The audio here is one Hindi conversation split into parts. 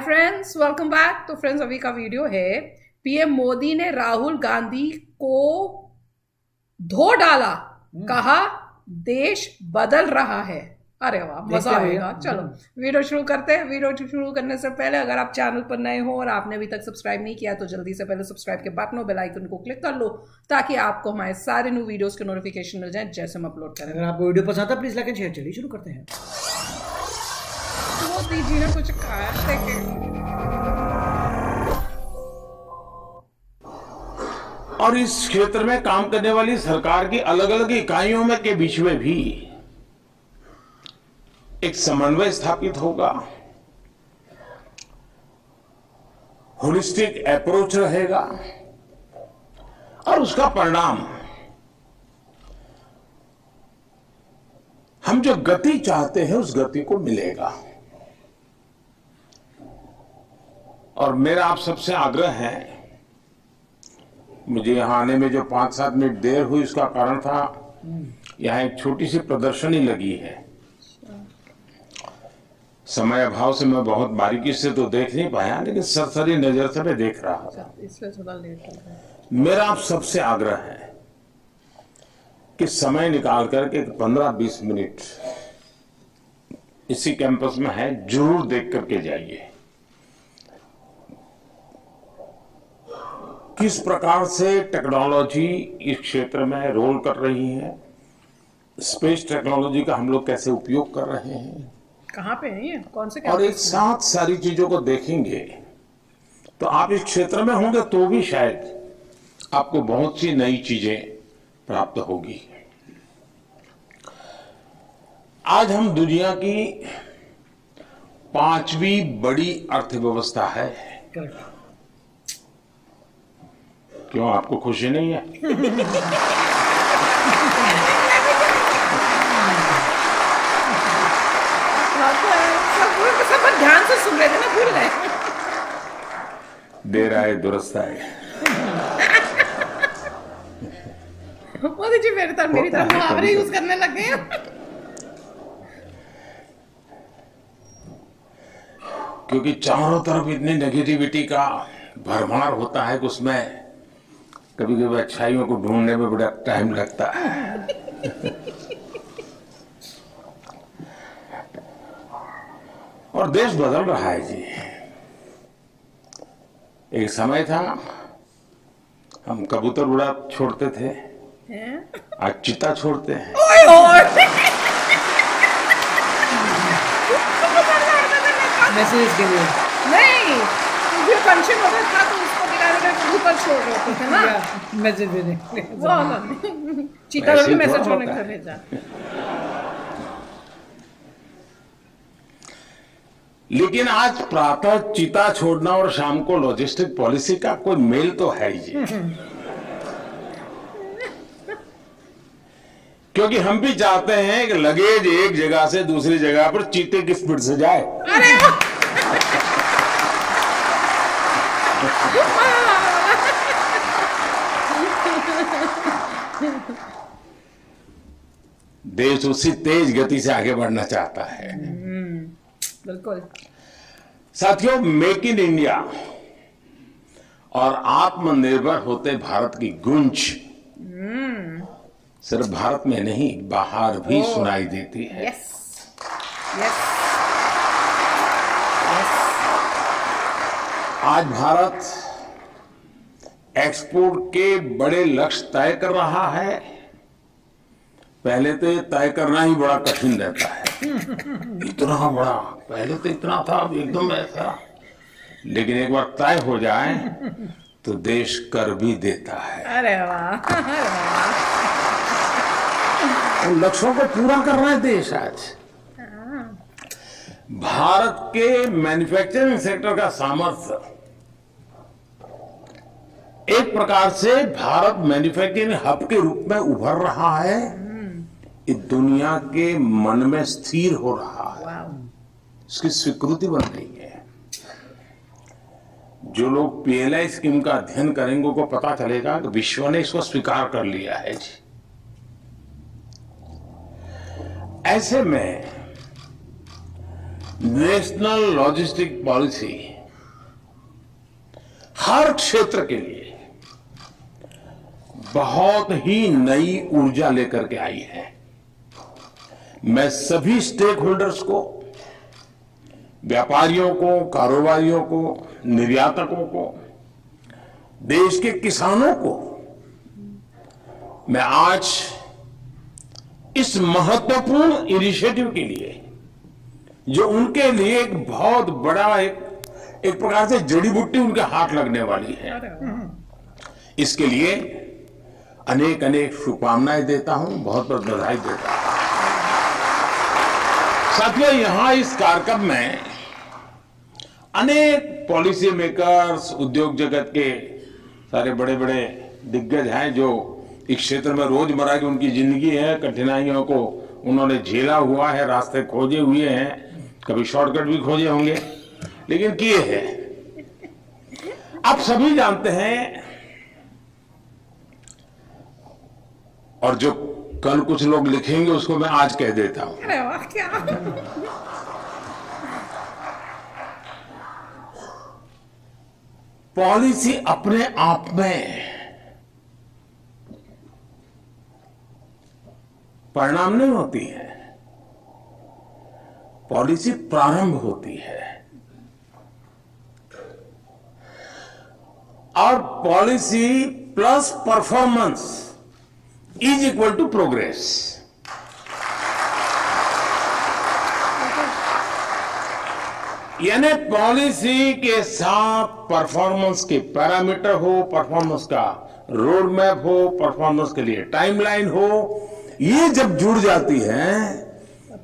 Friends, welcome back. तो फ्रेंड्स, अभी का वीडियो है पीएम मोदी ने राहुल गांधी को धो डाला, कहा देश बदल रहा है। अरे वाह, मजा आएगा। चलो वीडियो शुरू करते हैं। वीडियो शुरू करने से पहले अगर आप चैनल पर नए हो और आपने अभी तक सब्सक्राइब नहीं किया तो जल्दी से पहले सब्सक्राइब के बटन और बेल आइकन को क्लिक कर लो ताकि आपको हमारे सारे न्यू वीडियोस के नोटिफिकेशन मिल जाए जैसे हम अपलोड करें। अगर आपको वीडियो पसंद आता प्लीज लाइक एंड शेयर। चलिए शुरू करते हैं। मोदी जी ने कुछ कहा है और इस क्षेत्र में काम करने वाली सरकार की अलग अलग इकाइयों में के बीच में भी एक समन्वय स्थापित होगा, होलिस्टिक अप्रोच रहेगा और उसका परिणाम हम जो गति चाहते हैं उस गति को मिलेगा। और मेरा आप सबसे आग्रह है, मुझे यहां आने में जो 5-7 मिनट देर हुई उसका कारण था यहां एक छोटी सी प्रदर्शनी लगी है। समय अभाव से मैं बहुत बारीकी से तो देख नहीं पाया, लेकिन सरसरी नजर से मैं देख रहा था। इसलिए थोड़ा लेट हो गया। मेरा आप सबसे आग्रह है कि समय निकाल करके 15-20 मिनट इसी कैंपस में है, जरूर देख करके जाइए किस प्रकार से टेक्नोलॉजी इस क्षेत्र में रोल कर रही है, स्पेस टेक्नोलॉजी का हम लोग कैसे उपयोग कर रहे हैं, कहाँ पे है ये, कौन से और एक साथ सारी चीजों को देखेंगे तो आप इस क्षेत्र में होंगे तो भी शायद आपको बहुत सी नई चीजें प्राप्त होगी। आज हम दुनिया की 5वीं बड़ी अर्थव्यवस्था है। क्यों, आपको खुशी नहीं है? सब ध्यान से सुन रहे थे ना, भूल गए। देर आए दुरुस्त आए। मोदी जी मेरी तरफ मुहावरे यूज करने लग गए। क्योंकि चारों तरफ इतनी नेगेटिविटी का भरमार होता है कि उसमें कभी कभी अच्छाइयों को ढूंढने में बड़ा टाइम लगता है। और देश बदल रहा है जी। एक समय था हम कबूतर उड़ा छोड़ते थे, आज चिता छोड़ते हैं। मैसेज के लिए नहीं, जो फंक्शन होता था तो उसको दिखाने का कबूतर छोड़ रहे थे ना, मैसेज भेजने चीता को भी मैसेज छोड़ने के लिए भेजा। लेकिन आज प्रातः चीता छोड़ना और शाम को लॉजिस्टिक पॉलिसी का कोई मेल तो है ही। क्योंकि हम भी चाहते हैं कि लगेज एक जगह से दूसरी जगह पर चीते की स्पीड से जाए। अरे देश उसी तेज गति से आगे बढ़ना चाहता है। बिल्कुल साथियों, मेक इन इंडिया और आत्मनिर्भर होते भारत की गूंज सिर्फ भारत में नहीं बाहर भी सुनाई देती है। Yes yes. आज भारत एक्सपोर्ट के बड़े लक्ष्य तय कर रहा है। पहले तो ये तय करना ही बड़ा कठिन रहता है। इतना बड़ा, पहले तो इतना था, अब एकदम ऐसा। लेकिन एक बार तय हो जाए तो देश कर भी देता है। अरे वाह, उन लक्ष्यों को पूरा कर रहा है देश। आज भारत के मैन्युफैक्चरिंग सेक्टर का सामर्थ्य, एक प्रकार से भारत मैन्युफैक्चरिंग हब के रूप में उभर रहा है, ये दुनिया के मन में स्थिर हो रहा है, इसकी स्वीकृति बन रही है। जो लोग पीएलआई स्कीम का अध्ययन करेंगे उनको पता चलेगा कि विश्व ने इसको स्वीकार कर लिया है जी। ऐसे में नेशनल लॉजिस्टिक पॉलिसी हर क्षेत्र के लिए बहुत ही नई ऊर्जा लेकर के आई है। मैं सभी स्टेक होल्डर्स को, व्यापारियों को, कारोबारियों को, निर्यातकों को, देश के किसानों को मैं आज इस महत्वपूर्ण इनिशिएटिव के लिए, जो उनके लिए एक बहुत बड़ा एक प्रकार से जड़ी बूटी उनके हाथ लगने वाली है, इसके लिए अनेक अनेक शुभकामनाएं देता हूं, बहुत बहुत बधाई देता हूं। साथियों, यहां इस कार्यक्रम में अनेक पॉलिसी मेकर्स, उद्योग जगत के सारे बड़े बड़े दिग्गज हैं जो इस क्षेत्र में रोजमर्रा की उनकी जिंदगी है, कठिनाइयों को उन्होंने झेला हुआ है, रास्ते खोजे हुए हैं, कभी शॉर्टकट भी खोजे होंगे, लेकिन किए हैं। आप सभी जानते हैं, और जो कल कुछ लोग लिखेंगे उसको मैं आज कह देता हूं। अरे वाह, क्या पॉलिसी अपने आप में परिणाम नहीं होती है, पॉलिसी प्रारंभ होती है। और policy plus performance is equal to progress. यानी पॉलिसी के साथ परफॉर्मेंस के पैरामीटर हो, परफॉर्मेंस का रोड मैप हो, परफॉर्मेंस के लिए टाइमलाइन हो, ये जब जुड़ जाती है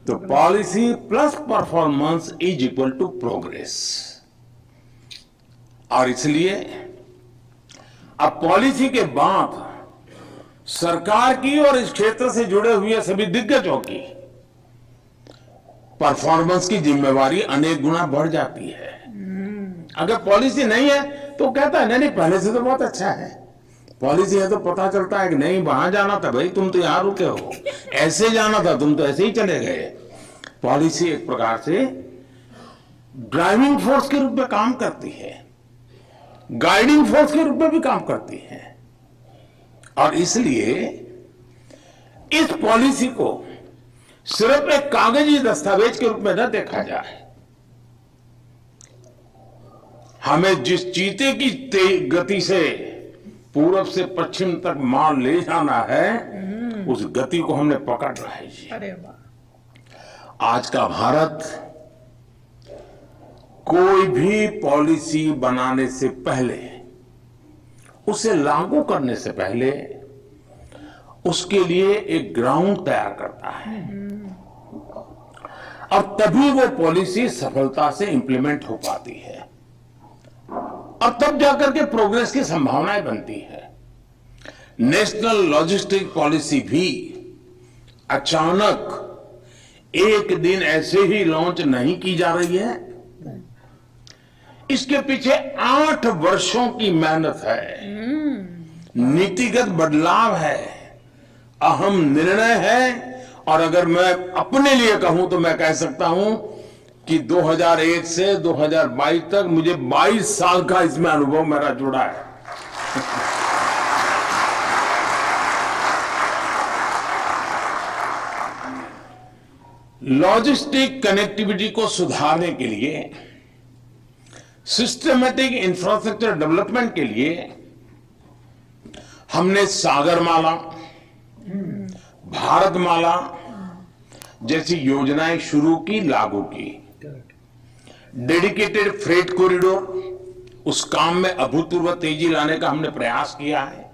तो policy plus performance is equal to progress. और इसलिए अब पॉलिसी के बाद सरकार की और इस क्षेत्र से जुड़े हुए सभी दिग्गजों की परफॉर्मेंस की जिम्मेवारी अनेक गुना बढ़ जाती है। अगर पॉलिसी नहीं है तो कहता है नहीं पहले से तो बहुत अच्छा है, पॉलिसी है तो पता चलता है कि नहीं वहां जाना था भाई तुम तो यहां रुके हो, ऐसे जाना था तुम तो ऐसे ही चले गए। पॉलिसी एक प्रकार से ड्राइविंग फोर्स के रूप में काम करती है, गाइडिंग फोर्स के रूप में भी काम करती है। और इसलिए इस पॉलिसी को सिर्फ एक कागजी दस्तावेज के रूप में न देखा जाए, हमें जिस चीते की गति से पूरब से पश्चिम तक माल ले जाना है, उस गति को हमने पकड़ना है जी। अरे वाह, आज का भारत कोई भी पॉलिसी बनाने से पहले, उसे लागू करने से पहले उसके लिए एक ग्राउंड तैयार करता है, और तभी वो पॉलिसी सफलता से इंप्लीमेंट हो पाती है, और तब जाकर के प्रोग्रेस की संभावनाएं बनती है। नेशनल लॉजिस्टिक पॉलिसी भी अचानक एक दिन ऐसे ही लॉन्च नहीं की जा रही है, इसके पीछे 8 वर्षों की मेहनत है, नीतिगत बदलाव है, अहम निर्णय है। और अगर मैं अपने लिए कहूं तो मैं कह सकता हूं कि 2001 से 2022 तक मुझे 22 साल का इसमें अनुभव मेरा जुड़ा है। लॉजिस्टिक कनेक्टिविटी को सुधारने के लिए, सिस्टमैटिक इंफ्रास्ट्रक्चर डेवलपमेंट के लिए हमने सागरमाला, भारतमाला जैसी योजनाएं शुरू की, लागू की। डेडिकेटेड फ्रेट कॉरिडोर, उस काम में अभूतपूर्व तेजी लाने का हमने प्रयास किया है।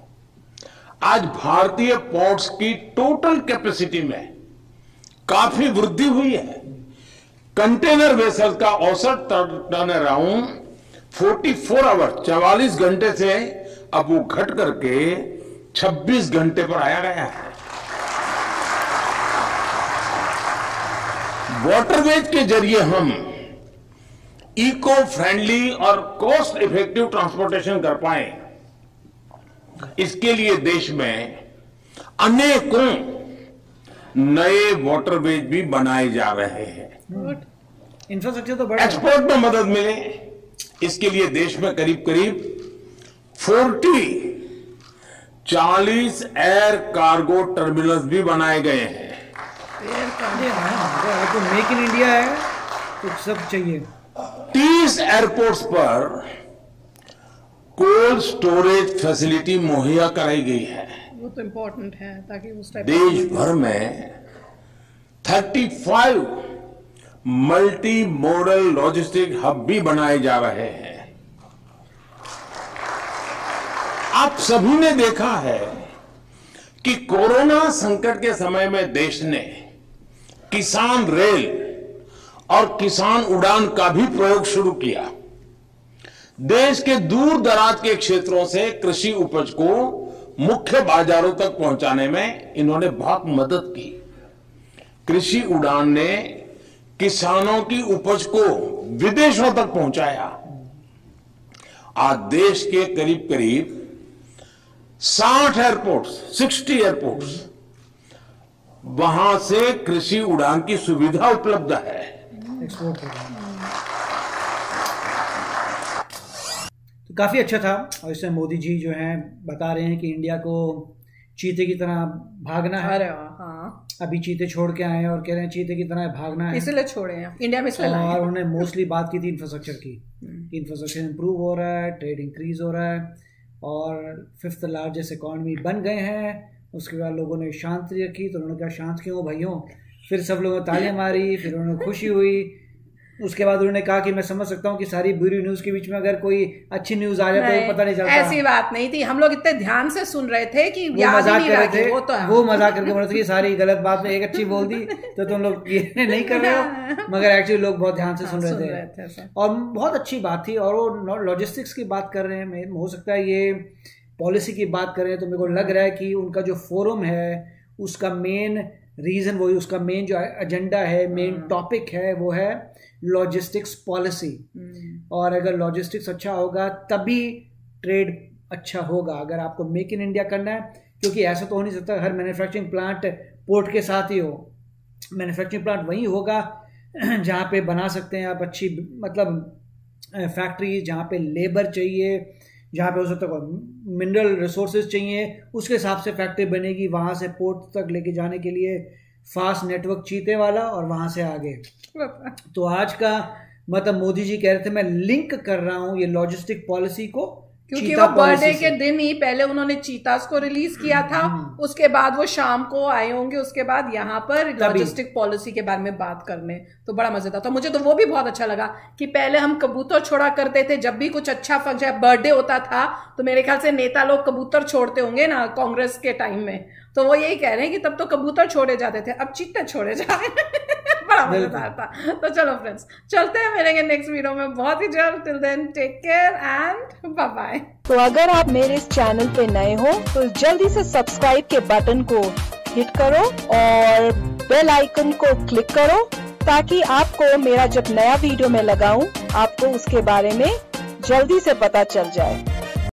आज भारतीय पोर्ट्स की टोटल कैपेसिटी में काफी वृद्धि हुई है। कंटेनर वेसल का औसत टर्न अराउंड 44 आवर 44 घंटे से अब वो घट करके 26 घंटे पर आया गया है। वाटरवेज के जरिए हम इको फ्रेंडली और कॉस्ट इफेक्टिव ट्रांसपोर्टेशन कर पाए, इसके लिए देश में अनेकों नए वाटरवेज भी बनाए जा रहे हैं। इंफ्रास्ट्रक्चर तो बड़ा, एक्सपोर्ट में मदद मिले, इसके लिए देश में करीब करीब 40 एयर कार्गो टर्मिनल्स भी बनाए गए हैं। तो मेक इन इंडिया है तो सब चाहिए। 30 एयरपोर्ट्स पर कोल्ड स्टोरेज फैसिलिटी मुहैया कराई गई है। वो तो इम्पोर्टेंट है ताकि उस टाइप देश भर में 35 मल्टी मॉडल लॉजिस्टिक हब भी बनाए जा रहे हैं। आप सभी ने देखा है कि कोरोना संकट के समय में देश ने किसान रेल और किसान उड़ान का भी प्रयोग शुरू किया। देश के दूर दराज के क्षेत्रों से कृषि उपज को मुख्य बाजारों तक पहुंचाने में इन्होंने बहुत मदद की। कृषि उड़ान ने किसानों की उपज को विदेशों तक पहुंचाया। आज देश के करीब करीब 60 एयरपोर्ट्स वहां से कृषि उड़ान की सुविधा उपलब्ध है। एक्सपोर्ट हो रहा है। तो काफी अच्छा था। और इसमें मोदी जी जो हैं बता रहे हैं कि इंडिया को चीते की तरह भागना है। अरे हाँ, अभी चीते छोड़ के आए हैं और कह रहे हैं चीते की तरह भागना है, इसलिए छोड़े हैं इंडिया में, इसलिए लाए हैं। और उन्होंने मोस्टली बात की थी इंफ्रास्ट्रक्चर की। इंफ्रास्ट्रक्चर इंप्रूव हो रहा है, ट्रेड इंक्रीज हो रहा है और 5th लार्जेस्ट इकॉनमी बन गए हैं। उसके बाद लोगों ने शांति रखी तो उन्होंने कहा शांत क्यों भाइयों, फिर सब लोगों ने तालियां मारी, फिर उन्होंने खुशी हुई। उसके बाद उन्होंने कहा कि मैं समझ सकता हूँ कि सारी बुरी न्यूज के बीच में अगर कोई अच्छी न्यूज आ जाए तो पता नहीं चलता। ऐसी बात नहीं थी, हम लोग इतने ध्यान से सुन रहे थे कि वो मजाक कर रहे थे, वो मजाक करके बोल रहे थे कि सारी गलत बात में एक अच्छी बोल दी तो तुम लोग ये नहीं कर रहे हो, मगर एक्चुअली लोग बहुत ध्यान से सुन रहे थे और बहुत अच्छी बात थी। और वो लॉजिस्टिक्स की बात कर रहे हैं, हो सकता है ये पॉलिसी की बात कर रहे हैं, तो मेरे को लग रहा है कि उनका जो फोरम है उसका मेन रीजन वही, उसका मेन जो एजेंडा है, मेन टॉपिक है वो है लॉजिस्टिक्स पॉलिसी। और अगर लॉजिस्टिक्स अच्छा होगा तभी ट्रेड अच्छा होगा। अगर आपको मेक इन इंडिया करना है, क्योंकि ऐसा तो हो नहीं सकता हर मैन्युफैक्चरिंग प्लांट पोर्ट के साथ ही हो। मैन्युफैक्चरिंग प्लांट वही होगा जहाँ पे बना सकते हैं आप अच्छी, मतलब फैक्ट्री जहाँ पे लेबर चाहिए, जहाँ पे हो सकता है मिनरल रिसोर्सेज चाहिए, उसके हिसाब से फैक्ट्री बनेगी। वहाँ से पोर्ट तक लेके जाने के लिए फास्ट नेटवर्क चीते वाला और वहाँ से आगे। तो आज का मतलब मोदी जी कह रहे थे मैं लिंक कर रहा हूँ ये लॉजिस्टिक पॉलिसी को, क्योंकि वो बर्थडे के दिन ही पहले उन्होंने चीतास को रिलीज किया था, उसके बाद वो शाम को आए होंगे, उसके बाद यहाँ पर लॉजिस्टिक पॉलिसी के बारे में बात करने। तो बड़ा मजेदार था, मुझे तो वो भी बहुत अच्छा लगा कि पहले हम कबूतर छोड़ा करते थे जब भी कुछ अच्छा फंक्शन बर्थडे होता था, तो मेरे ख्याल से नेता लोग कबूतर छोड़ते होंगे ना कांग्रेस के टाइम में, तो वो यही कह रहे हैं कि तब तो कबूतर छोड़े जाते थे, अब चीते छोड़े जा रहे हैं। बड़ा मजेदार था। तो चलो फ्रेंड्स, चलते हैं, मिलेंगे नेक्स्ट वीडियो में बहुत ही जल्द। Till then take care and bye bye. तो अगर आप मेरे इस चैनल पे नए हो तो जल्दी से सब्सक्राइब के बटन को हिट करो और बेल आइकन को क्लिक करो, ताकि आपको मेरा जब नया वीडियो मैं लगाऊं आपको उसके बारे में जल्दी से पता चल जाए।